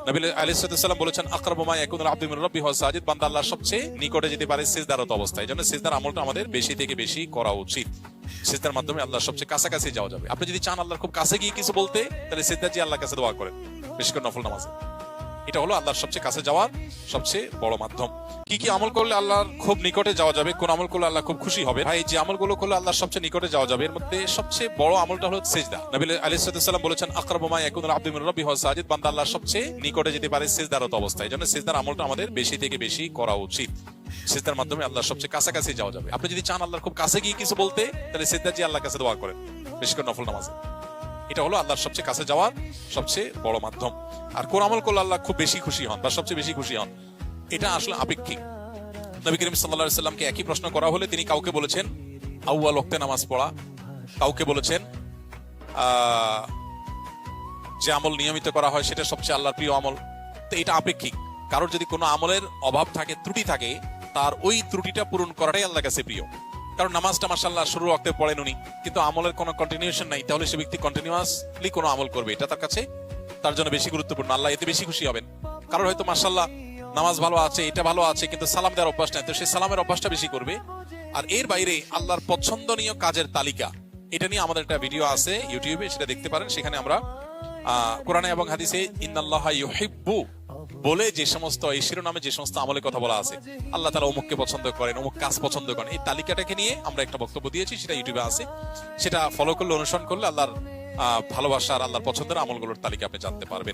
নবী আলাইহিস সালাম বলেছেন আকরাবু মা ইয়াকুনুল আবদু মির রাব্বিহি ওয়া সাজিদ, বান্দা আল্লাহর সবচেয়ে নিকটে যেতে পারে সিজদারত অবস্থায়। এজন্য সিজদার আমলটা আমাদের বেশি থেকে বেশি করা উচিত। সিজদার মাধ্যমে আল্লাহর সবচেয়ে কাছাকাছি যাওয়া যাবে। আপনি যদি চান আল্লাহর খুব কাছে গিয়ে কিছু বলতে, তাহলে সিজদার দিয়ে আল্লাহর কাছে দোয়া করেন, বিশেষ করে নফল নামাজে। এটা হলো আল্লাহর সবচেয়ে কাছে যাওয়ার সবচেয়ে বড় মাধ্যম। কি কি আমল করলে আল্লাহর খুব নিকটে যাওয়া যাবে, কোন আমল করলে আল্লাহ খুব খুশি হবে? ভাই, যে আমলগুলো করলে আল্লাহর সবচেয়ে নিকটে যাওয়া যাবে, এর মধ্যে সবচেয়ে বড় আমলটা হলো সিজদা। নবী আলাইহিস সালাম বলেছেন আকরাবু মা ইয়াকুনুল আবদু মির রাব্বিহি ওয়া সাজিদ, বান্দা আল্লাহর সবচেয়ে নিকটে যেতে পারে সিজদারত অবস্থায়। এজন্য সিজদার আমলটা আমাদের বেশি থেকে বেশি করা উচিত। সিজদার মাধ্যমে আল্লাহর সবচেয়ে কাছাকাছি যাওয়া যাবে। আপনি যদি চান আল্লাহর খুব কাছে গিয়ে কিছু বলতে, তাহলে সিজদা দিয়ে আল্লাহর কাছে দোয়া করেন, বিশেষ করে নফল নামাজে। এটা হলো আল্লাহর সবচেয়ে কাছে যাওয়ার সবচেয়ে বড় মাধ্যম। আর কোন আমল করলে আল্লাহ খুব বেশি খুশি হন বা সবচেয়ে বেশি খুশি হন, এটা আসলে আপেক্ষিক। নবী করিম সাল্লাল্লাহু আলাইহি সাল্লামকে একই প্রশ্ন করা হলে তিনি কাউকে বলেছেন আউয়াল ওয়াক্তে নামাজ পড়া, কাউকে বলেছেন যে আমল নিয়মিত করা হয় সেটা সবচেয়ে আল্লাহর প্রিয় আমল। তো এটা আপেক্ষিক। কারোর যদি কোনো আমলের অভাব থাকে, ত্রুটি থাকে, তার ওই ত্রুটিটা পূরণ করাটাই আল্লাহর কাছে প্রিয়। কারণ নামাজটা মাশাআল্লাহ শুরু ওয়াক্তে পড়েন উনি, কিন্তু আমলের কোনো কন্টিনিউশন নাই, তাহলে সে ব্যক্তি কন্টিনিউয়াসলি কোনো আমল করবে, এটা তার কাছে তার জন্য বেশি গুরুত্বপূর্ণ। আল্লাহ এতে বেশি খুশি হবেন। কারণ হয়তো মাশাআল্লাহ নামাজ ভালো আছে, এটা ভালো আছে, কিন্তু সালাম দেওয়ার অভ্যাস নাই, তো সে সালামের অভ্যাসটা বেশি করবে। আর এর বাইরে আল্লাহর পছন্দনীয় কাজের তালিকা, এটা নিয়ে আমাদের একটা ভিডিও আছে ইউটিউবে, সেটা দেখতে পারেন। সেখানে আমরা কোরআনে এবং হাদিসে ইন্নাল্লাহা ইউহিব্বু বলে যে সমস্ত, এই শিরোনামে যে সমস্ত আমলের কথা বলা আছে, আল্লাহ তাআলা অমুককে পছন্দ করেন, অমুক কাজ পছন্দ করেন, এই তালিকাটাকে নিয়ে আমরা একটা বক্তব্য দিয়েছি, সেটা ইউটিউবে আছে। সেটা ফলো করলে, অনুসরণ করলে আল্লাহর ভালোবাসা আর আল্লাহর পছন্দের আমলগুলোর তালিকা আপনি জানতে পারবেন।